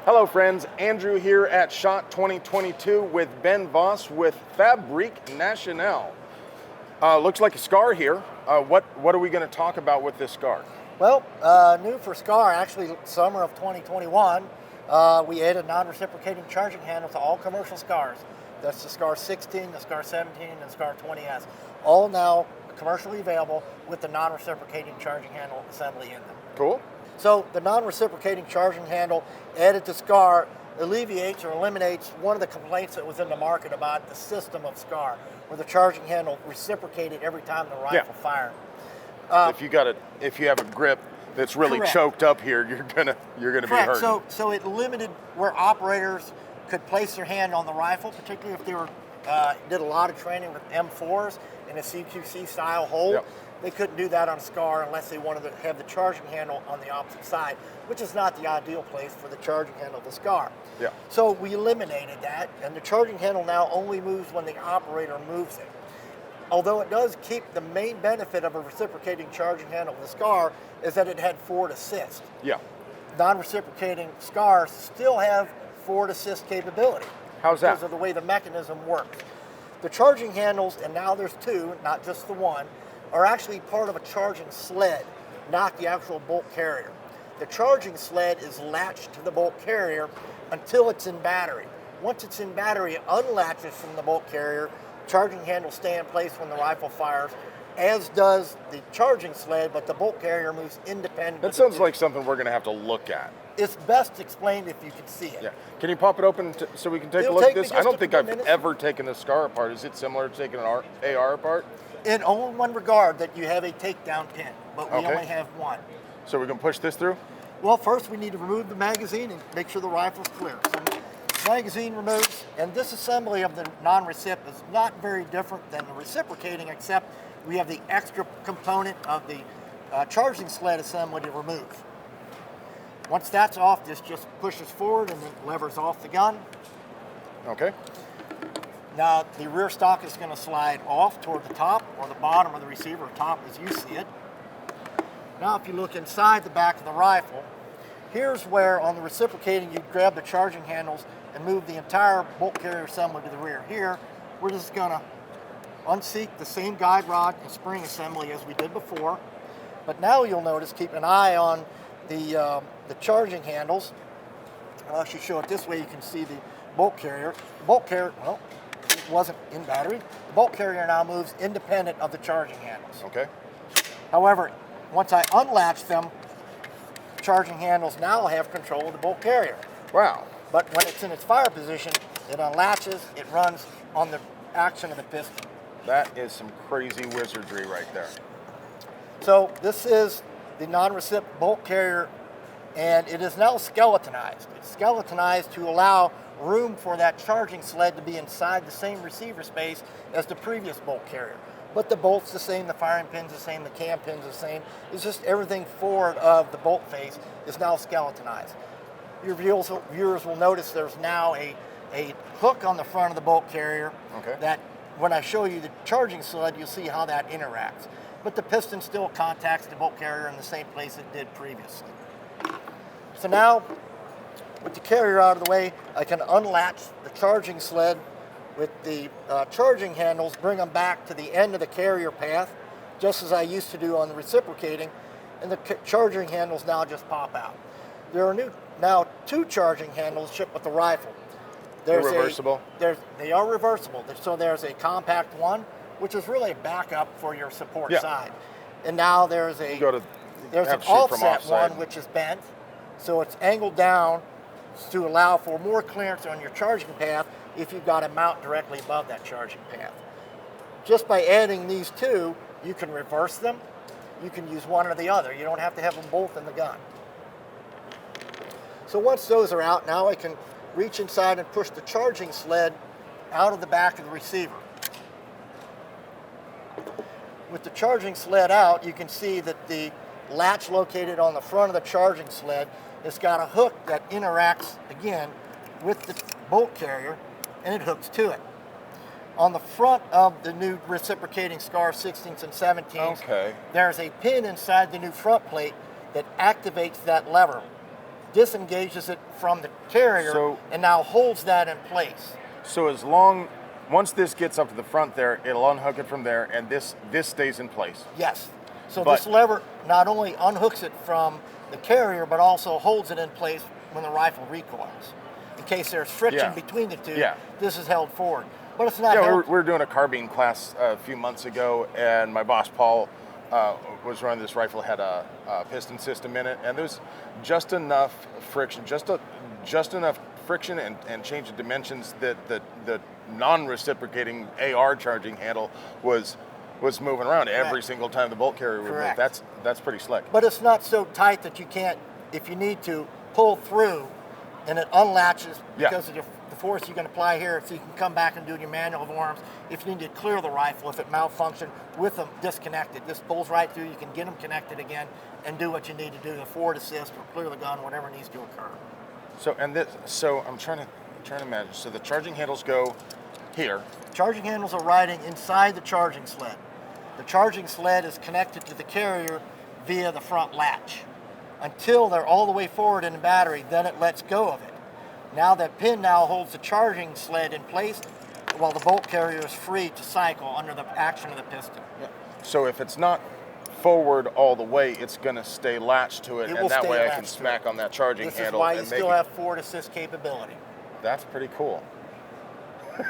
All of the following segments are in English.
Hello friends, Andrew here at SHOT 2022 with Ben Voss with Fabrique Nationale. Looks like a SCAR here. What are we going to talk about with this SCAR? Well, new for SCAR, actually summer of 2021, we added non-reciprocating charging handles to all commercial SCARs. That's the SCAR 16, the SCAR 17, and the SCAR 20S. All now commercially available with the non-reciprocating charging handle assembly in them. Cool. So the non-reciprocating charging handle added to SCAR alleviates or eliminates one of the complaints that was in the market about the system of SCAR, where the charging handle reciprocated every time the rifle fired. If you have a grip that's really correct. Choked up here, you're gonna be hurting. So it limited where operators could place their hand on the rifle, particularly if they were did a lot of training with M4s in a CQC style hold. Yep. They couldn't do that on SCAR unless they wanted to have the charging handle on the opposite side, which is not the ideal place for the charging handle of the SCAR. Yeah. So we eliminated that, and the charging handle now only moves when the operator moves it. Although it does keep the main benefit of a reciprocating charging handle of the SCAR is that it had forward assist. Yeah. Non-reciprocating SCARs still have forward assist capability. How's that? Because of the way the mechanism works. The charging handles, and now there's two, not just the one, are actually part of a charging sled, not the actual bolt carrier. The charging sled is latched to the bolt carrier until it's in battery. Once it's in battery, it unlatches from the bolt carrier. Charging handles stay in place when the rifle fires, as does the charging sled, but the bolt carrier moves independent. That sounds like something we're going to have to look at. It's best explained if you can see it. Yeah. Can you pop it open so we can take a It'll look take at me this? just I don't a think few I've minutes. ever taken the SCAR apart. Is it similar to taking an AR apart? In only one regard, that you have a takedown pin, but we Okay. only have one. So we can push this through? Well, first we need to remove the magazine and make sure the rifle's clear. So magazine removed, and this assembly of the non-recip is not very different than the reciprocating, except we have the extra component of the charging sled assembly to remove. Once that's off, this just pushes forward and the lever's off the gun. Okay. Now the rear stock is going to slide off toward the top or the bottom of the receiver, top as you see it. Now if you look inside the back of the rifle, here's where on the reciprocating you'd grab the charging handles and move the entire bolt carrier assembly to the rear. Here, we're just going to unseat the same guide rod and spring assembly as we did before. But now you'll notice, keep an eye on the charging handles. I'll actually show it this way. You can see the bolt carrier. The bolt carrier, well, it wasn't in battery. The bolt carrier now moves independent of the charging handles. Okay. However, once I unlatch them, charging handles now have control of the bolt carrier. Wow. But when it's in its fire position, it unlatches, it runs on the action of the piston. That is some crazy wizardry right there. So this is the non-recip bolt carrier, and it is now skeletonized. It's skeletonized to allow room for that charging sled to be inside the same receiver space as the previous bolt carrier. But the bolt's the same, the firing pin's the same, the cam pin's the same. It's just everything forward of the bolt face is now skeletonized. Your viewers will notice there's now a hook on the front of the bolt carrier. Okay. That when I show you the charging sled, you'll see how that interacts. But the piston still contacts the bolt carrier in the same place it did previously. So now, with the carrier out of the way, I can unlatch the charging sled with the charging handles, bring them back to the end of the carrier path, just as I used to do on the reciprocating, and the charging handles now just pop out. There are now two charging handles shipped with the rifle. They're reversible? They are reversible. So there's a compact one, which is really a backup for your support side. And now there's an offset one, which is bent. So it's angled down to allow for more clearance on your charging path if you've got a mount directly above that charging path. Just by adding these two, you can reverse them. You can use one or the other. You don't have to have them both in the gun. So once those are out, now I can reach inside and push the charging sled out of the back of the receiver. With the charging sled out, you can see that the latch located on the front of the charging sled has got a hook that interacts, again, with the bolt carrier, and it hooks to it. On the front of the new reciprocating SCAR 16s and 17s, there's a pin inside the new front plate that activates that lever. disengages it from the carrier and now holds that in place. So once this gets up to the front there, it'll unhook it from there, and this stays in place. Yes. So this lever not only unhooks it from the carrier, but also holds it in place when the rifle recoils. In case there's friction between the two, this is held forward. But it's not. Yeah, we were doing a carbine class a few months ago, and my boss Paul was running this rifle, had a piston system in it, and there's just enough friction, just enough friction and change of dimensions that the non-reciprocating AR charging handle was moving around every single time the bolt carrier would move. That's pretty slick. But it's not so tight that you can't, if you need to, pull through, and it unlatches because of the force you can apply here, so you can come back and do your manual of arms. If you need to clear the rifle, if it malfunctioned with them disconnected, this pulls right through. You can get them connected again and do what you need to do, the forward assist or clear the gun, whatever needs to occur. So I'm trying to imagine. So the charging handles go here. Charging handles are riding inside the charging sled. The charging sled is connected to the carrier via the front latch until they're all the way forward in the battery. Then it lets go of it. Now that pin now holds the charging sled in place while the bolt carrier is free to cycle under the action of the piston. Yeah. So if it's not forward all the way, it's going to stay latched to it, and that way I can smack on that charging handle. This is why you still have forward assist capability. That's pretty cool.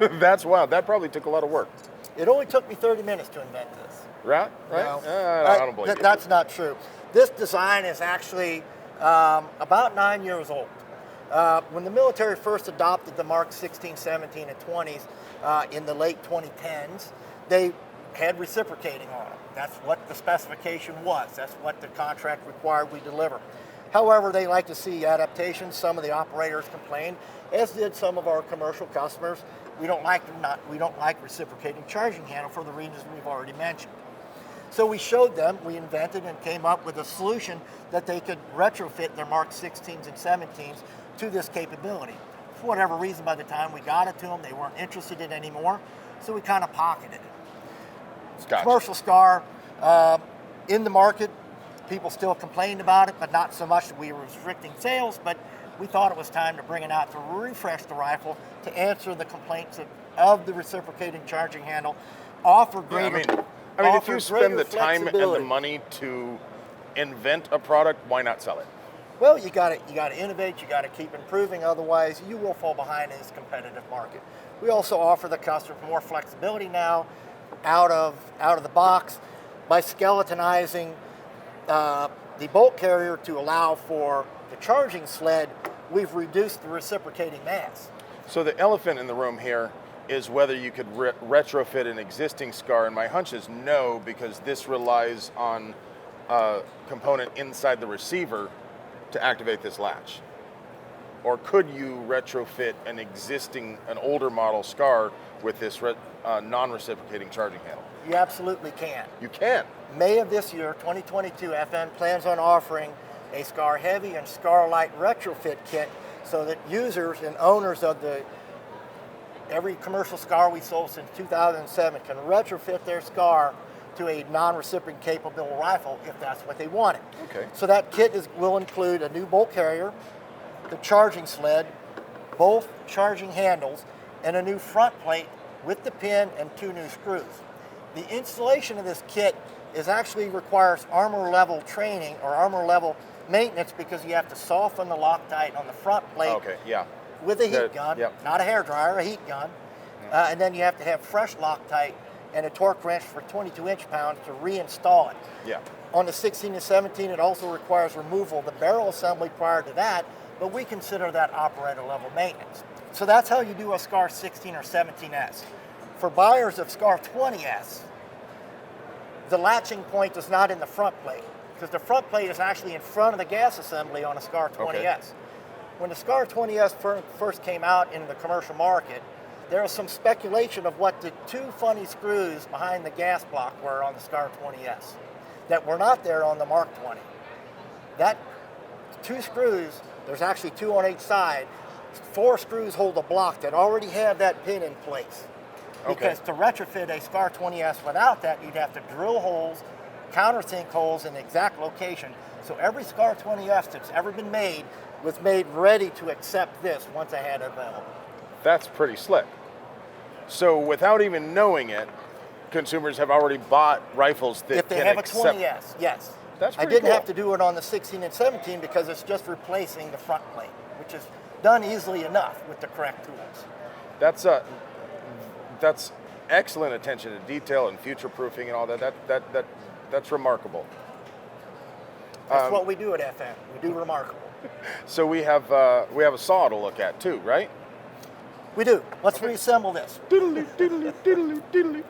That's wild. That probably took a lot of work. It only took me 30 minutes to invent this. Right? No. I don't believe it. That's not true. This design is actually about 9 years old. When the military first adopted the Mark 16, 17, and 20s in the late 2010s, they had reciprocating on them. That's what the specification was. That's what the contract required we deliver. However, they like to see adaptations. Some of the operators complained, as did some of our commercial customers. We don't like reciprocating charging handle for the reasons we've already mentioned. So we showed them, we invented and came up with a solution that they could retrofit their Mark 16s and 17s to this capability. For whatever reason, by the time we got it to them, they weren't interested in it anymore, so we kind of pocketed it. Gotcha. Commercial SCAR, in the market, people still complained about it, but not so much that we were restricting sales, but we thought it was time to bring it out to refresh the rifle, to answer the complaints of the reciprocating charging handle, offer greater I mean, if you spend the time and the money to invent a product, why not sell it? Well, you got to innovate. You got to keep improving. Otherwise, you will fall behind in this competitive market. We also offer the customer more flexibility now, out of the box, by skeletonizing the bolt carrier to allow for the charging sled. We've reduced the reciprocating mass. So the elephant in the room here is whether you could retrofit an existing SCAR, and my hunch is no, because this relies on a component inside the receiver to activate this latch. Or could you retrofit an older model SCAR with this non-reciprocating charging handle? You absolutely can. You can? May of this year, 2022, FN plans on offering a SCAR Heavy and SCAR Light retrofit kit so that users and owners of every commercial SCAR we sold since 2007 can retrofit their SCAR to a non-reciprocating capable rifle if that's what they wanted. Okay. So that kit will include a new bolt carrier, the charging sled, both charging handles, and a new front plate with the pin and 2 new screws. The installation of this kit actually requires armor level training or armor level maintenance, because you have to soften the Loctite on the front plate with a heat gun, not a hairdryer, a heat gun. And then you have to have fresh Loctite and a torque wrench for 22 inch-pounds to reinstall it. Yeah. On the 16 and 17, it also requires removal of the barrel assembly prior to that, but we consider that operator level maintenance. So that's how you do a SCAR 16 or 17S. For buyers of SCAR 20S, the latching point is not in the front plate, because the front plate is actually in front of the gas assembly on a SCAR 20S. Okay. When the SCAR 20S first came out in the commercial market, there was some speculation of what the 2 funny screws behind the gas block were on the SCAR 20S that were not there on the Mark 20. That 2 screws, there's actually 2 on each side, 4 screws hold a block that already had that pin in place. Because to retrofit a SCAR 20S without that, you'd have to drill holes, countersink holes in the exact location. So every SCAR 20S that's ever been made was made ready to accept this once I had it available. That's pretty slick. So without even knowing it, consumers have already bought rifles that If they can have a accept. 20S, yes. That's I pretty didn't cool. have to do it on the 16 and 17 because it's just replacing the front plate, which is done easily enough with the correct tools. That's excellent attention to detail and future proofing and all that. That's remarkable. That's what we do at FN. We do remarkable. So we have a saw to look at too, right? We do. Let's reassemble this. Diddly, diddly, diddly, diddly.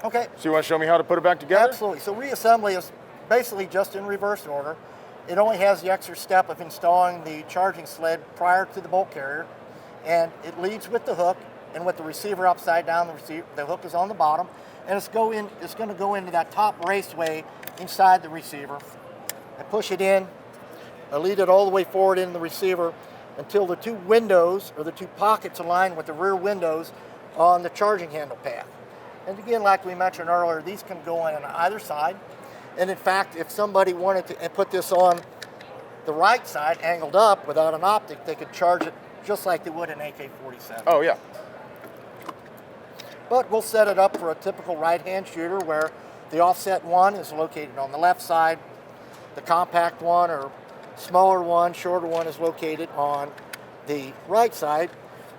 Okay. So you want to show me how to put it back together? Absolutely. So reassembly is basically just in reverse order. It only has the extra step of installing the charging sled prior to the bolt carrier, and it leads with the hook, and with the receiver upside down, the hook is on the bottom, and it's going to go into that top raceway inside the receiver. I push it in, I lead it all the way forward in the receiver until the two windows, or the two pockets, align with the rear windows on the charging handle path. And again, like we mentioned earlier, these can go in on either side. And in fact, if somebody wanted to put this on the right side, angled up without an optic, they could charge it just like they would an AK-47. Oh yeah. But we'll set it up for a typical right-hand shooter where the offset one is located on the left side, the compact one or smaller one, shorter one is located on the right side.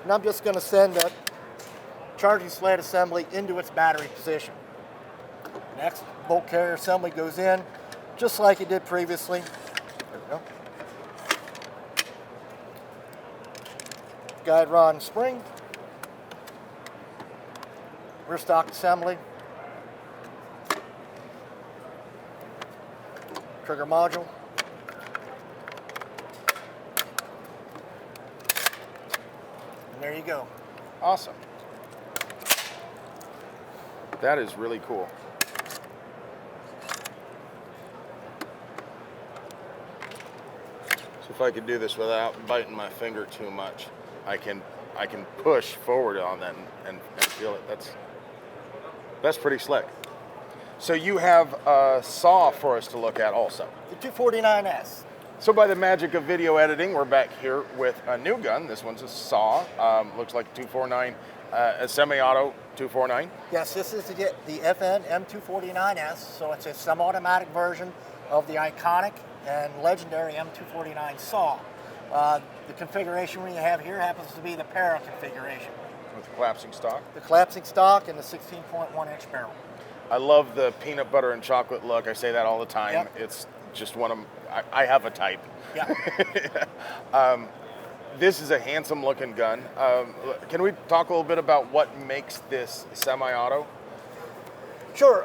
And I'm just going to send that charging sled assembly into its battery position. Next, bolt carrier assembly goes in just like it did previously. There we go. Guide rod and spring. Rear stock assembly. Trigger module. And there you go. Awesome. That is really cool. So if I could do this without biting my finger too much, I can push forward on that and feel it. That's pretty slick. So you have a saw for us to look at also. The 249S. So by the magic of video editing, we're back here with a new gun. This one's a saw. Looks like a 249, a semi-auto 249. Yes, this is the FN M249S, so it's a semi-automatic version of the iconic and legendary M249 saw. The configuration we have here happens to be the para configuration. With the collapsing stock. The collapsing stock and the 16.1 inch barrel. I love the peanut butter and chocolate look. I say that all the time. Yep. It's just one of I have a type. Yeah. This is a handsome looking gun. Can we talk a little bit about what makes this semi-auto? Sure.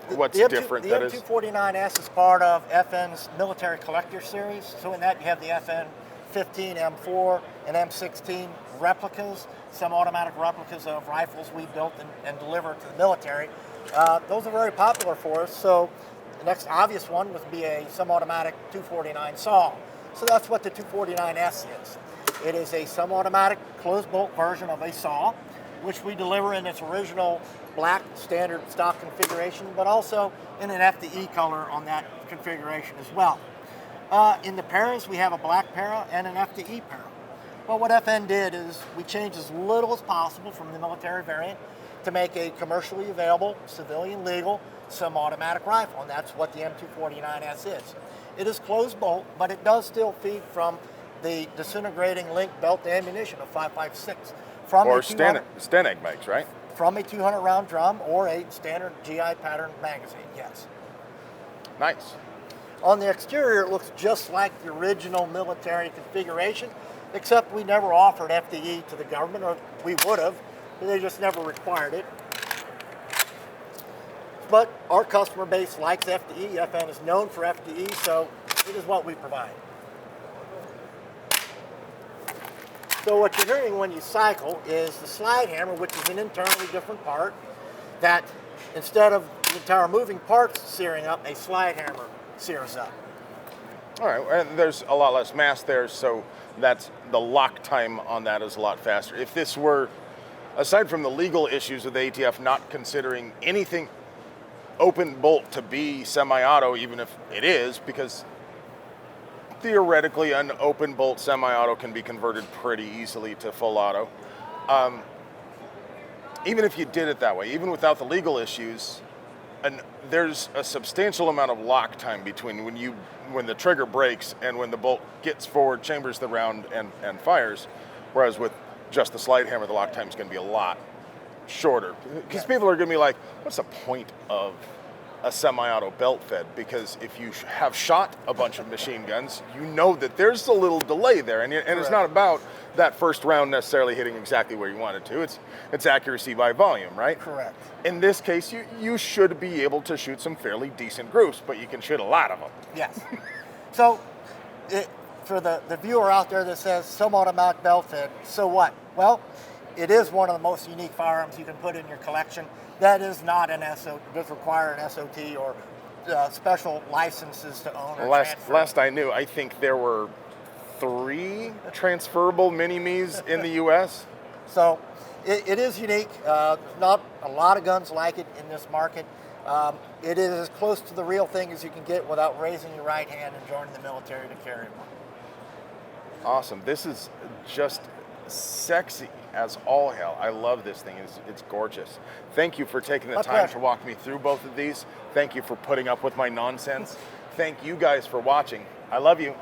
What's the different? The That is M249S is part of FN's military collector series. So in that you have the FN 15, M4, and M16 replicas, semi-automatic replicas of rifles we built and delivered to the military. Those are very popular for us. So the next obvious one would be a semi-automatic 249 saw. So that's what the 249S is. It is a semi-automatic closed bolt version of a saw, which we deliver in its original black standard stock configuration, but also in an FDE color on that configuration as well. In the paras, we have a black para and an FDE para. Well, what FN did is we changed as little as possible from the military variant to make a commercially available, civilian legal, semi-automatic rifle, and that's what the M249S is. It is closed bolt, but it does still feed from the disintegrating link belt ammunition of 5.56 from or a 200 Steneg makes, right? from a 200 round drum or a standard GI pattern magazine. Yes. Nice. On the exterior, it looks just like the original military configuration, except we never offered FDE to the government, or we would have, but they just never required it. But our customer base likes FDE. FN is known for FDE, so it is what we provide. So what you're hearing when you cycle is the slide hammer, which is an internally different part, that instead of the entire moving parts searing up, a slide hammer sears up. All right, and there's a lot less mass there, so that's the lock time on that is a lot faster. If this were, aside from the legal issues with the ATF not considering anything open bolt to be semi-auto, even if it is, because theoretically, an open bolt semi-auto can be converted pretty easily to full auto. Even if you did it that way, even without the legal issues, and there's a substantial amount of lock time between when the trigger breaks and when the bolt gets forward, chambers the round, and fires. Whereas with just the slide hammer, the lock time is going to be a lot shorter. Because people are going to be like, what's the point of a semi-auto belt fed? Because if you have shot a bunch of machine guns, you know that there's a little delay there, and it's not about that first round necessarily hitting exactly where you want it to. It's accuracy by volume, right? Correct. In this case, you should be able to shoot some fairly decent groups, but you can shoot a lot of them. Yes. So, for the viewer out there that says semi-automatic belt fed, so what? Well, it is one of the most unique firearms you can put in your collection. That is not an SOT, does require an SOT or special licenses to own or transfer. Last I knew, I think there were 3 transferable mini-me's in the U.S. So it is unique. Not a lot of guns like it in this market. It is as close to the real thing as you can get without raising your right hand and joining the military to carry one. Awesome. This is just sexy as all hell. I love this thing. It's gorgeous. Thank you for taking the time to walk me through both of these. Thank you for putting up with my nonsense. Thank you guys for watching. I love you.